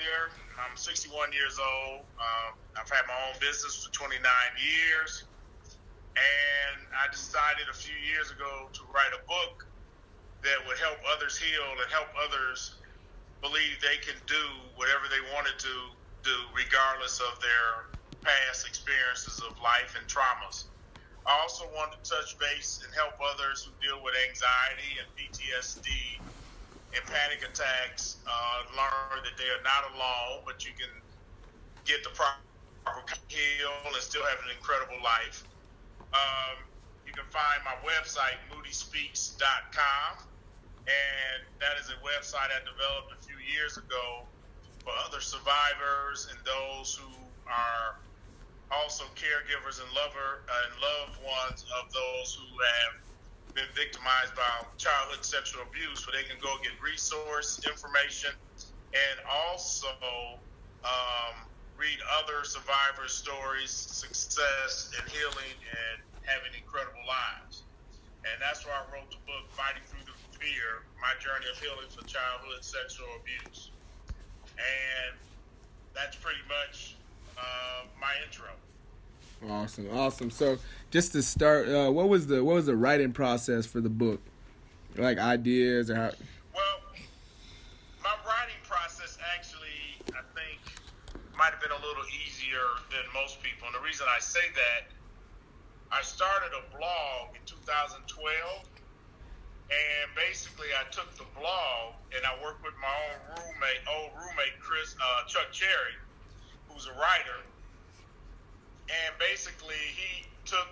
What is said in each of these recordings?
earlier, I'm 61 years old. I've had my own business for 29 years. And I decided a few years ago to write a book that would help others heal and help others believe they can do whatever they wanted to do, regardless of their past experiences of life and traumas. I also want to touch base and help others who deal with anxiety and PTSD and panic attacks learn that they are not alone, but you can get the proper heal and still have an incredible life. You can find my website, moodyspeaks.com, and that is a website I developed a few years ago for other survivors and those who are also caregivers and loved ones of those who have been victimized by childhood sexual abuse, where they can go get resource information and also read other survivors' stories, success and healing, and having incredible lives. And that's why I wrote the book, Fighting Through the Fear, My Journey of Healing for Childhood Sexual Abuse. And that's pretty much my intro. Awesome. So just to start, what was the writing process for the book? Like ideas or how? Well, my writing process actually, I think, might have been a little easier than most people. And the reason I say that, I started a blog in 2012, and basically I took the blog and I worked with my old roommate, Chuck Cherry, who's a writer. And basically he took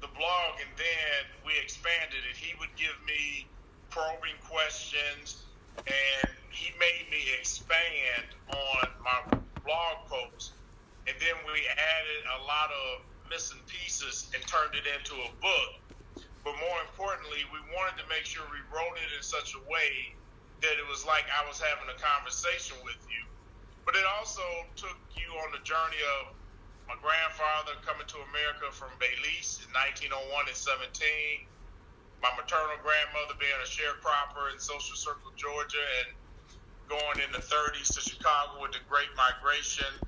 the blog and then we expanded it. He would give me probing questions and he made me expand on my blog post. And then we added a lot of missing pieces and turned it into a book. But more importantly, we wanted to make sure we wrote it in such a way that it was like I was having a conversation with you. But it also took you on the journey of my grandfather coming to America from Belize in 1901 and 17, my maternal grandmother being a sharecropper in Social Circle, Georgia, and going in the 30s to Chicago with the Great Migration,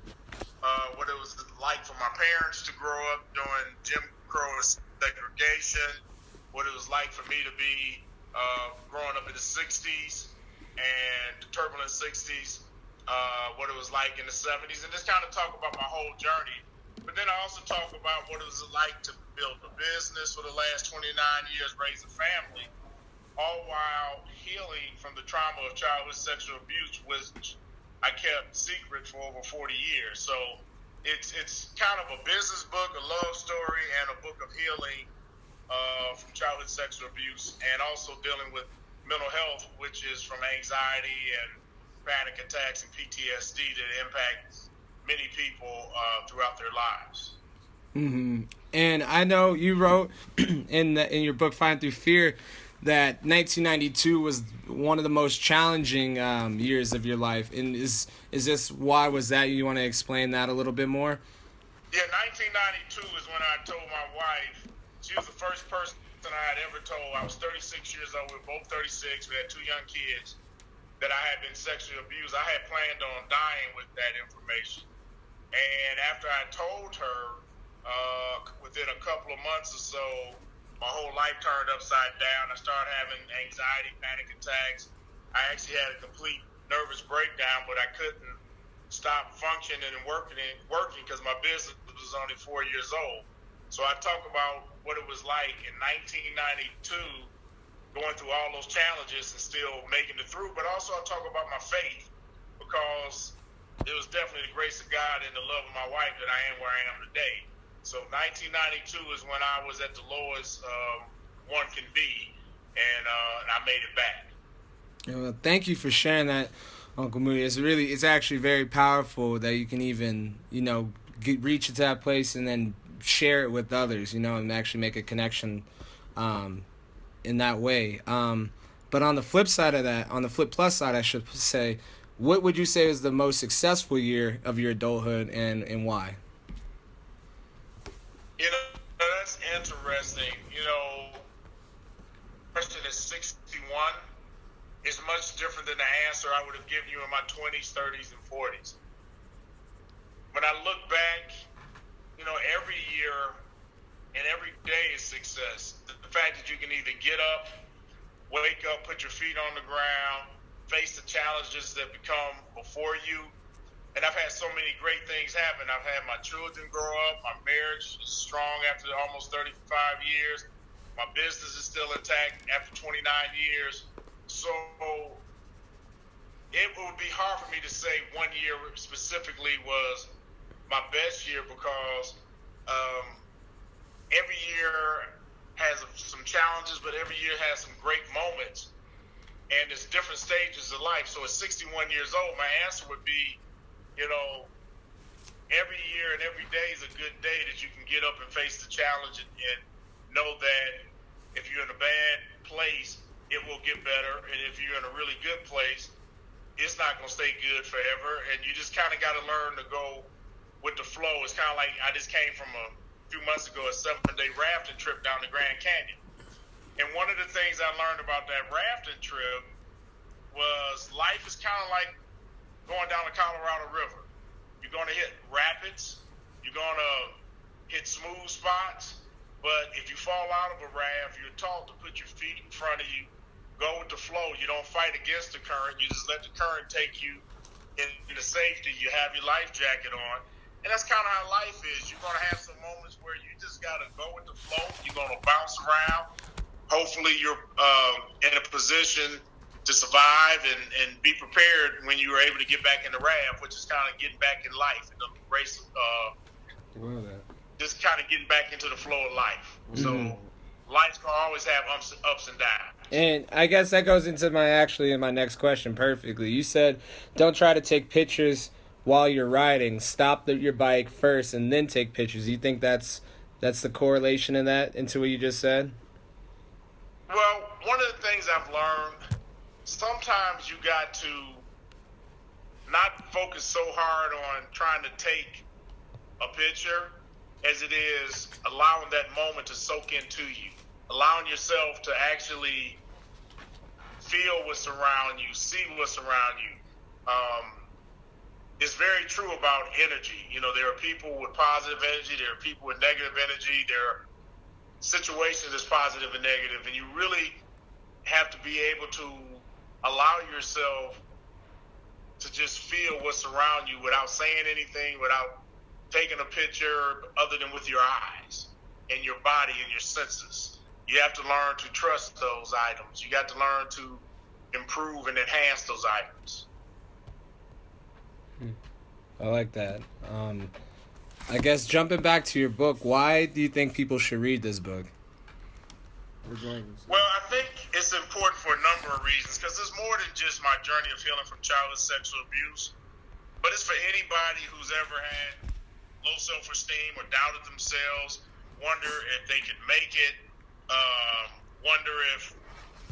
what it was like for my parents to grow up during Jim Crow segregation, what it was like for me to be growing up in the 60s and the turbulent 60s, what it was like in the 70s, and just kind of talk about my whole journey. But then I also talk about what it was like to build a business for the last 29 years, raise a family, all while healing from the trauma of childhood sexual abuse, which I kept secret for over 40 years. So it's kind of a business book, a love story, and a book of healing from childhood sexual abuse, and also dealing with mental health, which is from anxiety and panic attacks and PTSD that impacts many people throughout their lives. Mm-hmm. And I know you wrote in your book Fighting Through Fear that 1992 was one of the most challenging years of your life. And is this why was that? You want to explain that a little bit more? Yeah, 1992 is when I told my wife. She was the first person I had ever told. I was 36 years old. We were both 36. We had two young kids. That I had been sexually abused. I had planned on dying with that information. And after I told her, within a couple of months or so, my whole life turned upside down. I started having anxiety, panic attacks. I actually had a complete nervous breakdown, but I couldn't stop functioning and working because my business was only 4 years old. So I talk about what it was like in 1992, going through all those challenges and still making it through. But also I talk about my faith, because it was definitely the grace of God and the love of my wife that I am where I am today. So 1992 is when I was at the lowest one can be, and I made it back. Well, thank you for sharing that, Uncle Moody. It's actually very powerful that you can even, reach to that place and then share it with others, and actually make a connection in that way. But on the flip side of that, on the flip plus side, I should say, what would you say was the most successful year of your adulthood, and why? That's interesting. Person is 61, is much different than the answer I would have given you in my 20s, 30s, and 40s. When I look back, every year and every day is success. The fact that you can either get up, wake up, put your feet on the ground, face the challenges that become before you. And I've had so many great things happen. I've had my children grow up. My marriage is strong after almost 35 years. My business is still intact after 29 years. So it would be hard for me to say one year specifically was my best year because every year has some challenges, but every year has some great moments. And there's different stages of life. So at 61 years old, my answer would be, every year and every day is a good day that you can get up and face the challenge and know that if you're in a bad place, it will get better. And if you're in a really good place, it's not going to stay good forever. And you just kind of got to learn to go with the flow. It's kind of like I just came from a few months ago a 7-day rafting trip down the Grand Canyon. And one of the things I learned about that rafting trip was life is kind of like going down the Colorado River. You're going to hit rapids. You're going to hit smooth spots. But if you fall out of a raft, you're taught to put your feet in front of you, go with the flow. You don't fight against the current. You just let the current take you into safety. You have your life jacket on. And that's kind of how life is. You're going to have some moments where you just got to go with the flow. You're going to bounce around. Hopefully you're in a position to survive and be prepared when you were able to get back in the raft, which is kind of getting back in life, in the race, just kind of getting back into the flow of life. So life's going to always have ups and downs. And I guess that goes into my next question perfectly. You said don't try to take pictures while you're riding. Stop your bike first and then take pictures. You think that's the correlation in that into what you just said? Well, one of the things I've learned, sometimes you got to not focus so hard on trying to take a picture as it is allowing that moment to soak into you, allowing yourself to actually feel what's around you, see what's around you. It's very true about energy. There are people with positive energy, there are people with negative energy, there are situations that's positive and negative, and you really have to be able to allow yourself to just feel what's around you without saying anything, without taking a picture other than with your eyes and your body and your senses. You have to learn to trust those items. You got to learn to improve and enhance those items. I like that. I guess jumping back to your book, why do you think people should read this book? Well, I think it's important for a number of reasons because it's more than just my journey of healing from childhood sexual abuse, but it's for anybody who's ever had low self-esteem or doubted themselves, wonder if they could make it, wonder if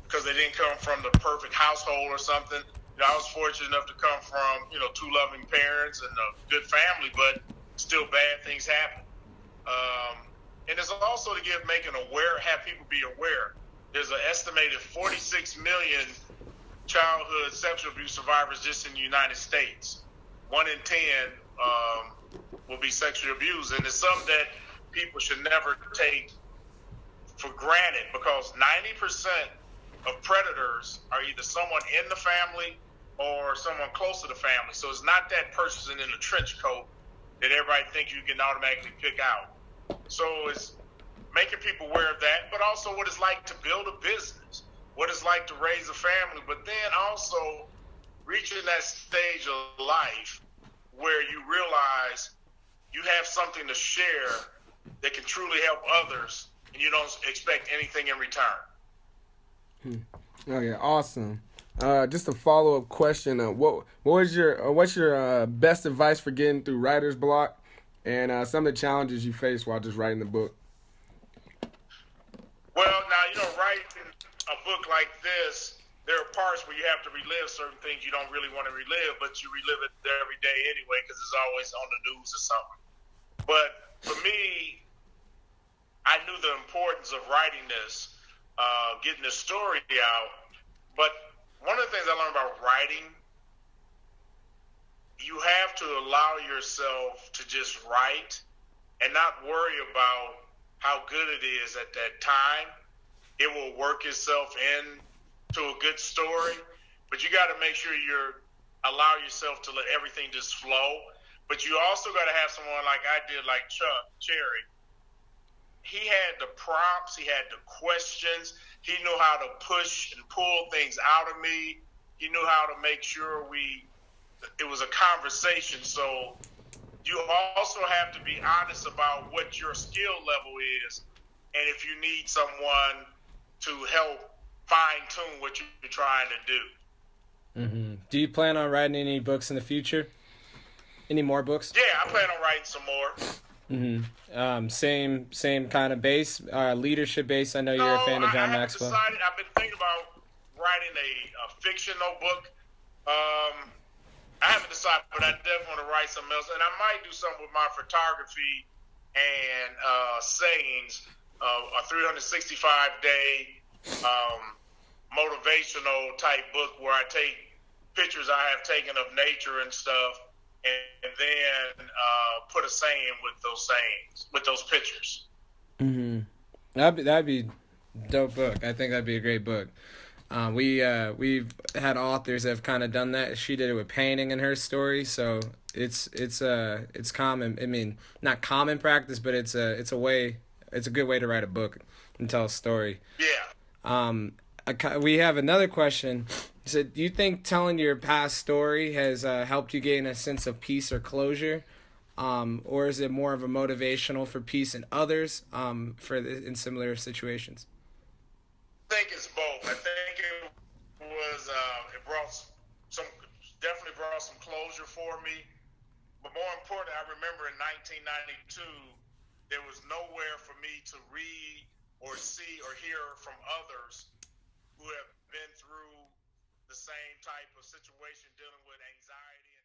because they didn't come from the perfect household or something. I was fortunate enough to come from, two loving parents and a good family, but still bad things happen. And it's also to have people be aware. There's an estimated 46 million childhood sexual abuse survivors just in the United States. 1 in 10 will be sexually abused. And it's something that people should never take for granted because 90% of predators are either someone in the family or someone close to the family. So it's not that person in a trench coat that everybody thinks you can automatically pick out. So it's making people aware of that, but also what it's like to build a business, what it's like to raise a family, but then also reaching that stage of life where you realize you have something to share that can truly help others and you don't expect anything in return. Okay, awesome. Just a follow-up question. What's your best advice for getting through writer's block and some of the challenges you face while just writing the book? Well, now, writing a book like this, there are parts where you have to relive certain things you don't really want to relive, but you relive it every day anyway because it's always on the news or something. But for me, I knew the importance of writing this, getting the story out, but one of the things I learned about writing, you have to allow yourself to just write and not worry about how good it is at that time. It will work itself into a good story, but you got to make sure allow yourself to let everything just flow. But you also got to have someone like I did, like Chuck Cherry. He had the prompts, he had the questions, he knew how to push and pull things out of me. He knew how to make sure it was a conversation. So you also have to be honest about what your skill level is, and if you need someone to help fine tune what you're trying to do. Mm-hmm. Do you plan on writing any books in the future? Any more books? Yeah, I plan on writing some more. Mm-hmm. Same kind of base, leadership base. I know you're a fan of John Maxwell. I've been thinking about writing a fictional book. I haven't decided, but I definitely want to write something else, and I might do something with my photography and sayings. A 365-day motivational type book where I take pictures I have taken of nature and stuff, and then put a saying with those sayings, with those pictures. Mm-hmm. That'd be dope book. I think that'd be a great book. We've had authors that have kind of done that. She did it with painting in her story, so it's common. I mean, not common practice, but it's a good way to write a book and tell a story. Yeah. We have another question. He said, do you think telling your past story has helped you gain a sense of peace or closure? Or is it more of a motivational for peace in others in similar situations? I think it's both. I think it was definitely brought some closure for me. But more importantly, I remember in 1992, there was nowhere for me to read or see or hear from others who have been through the same type of situation dealing with anxiety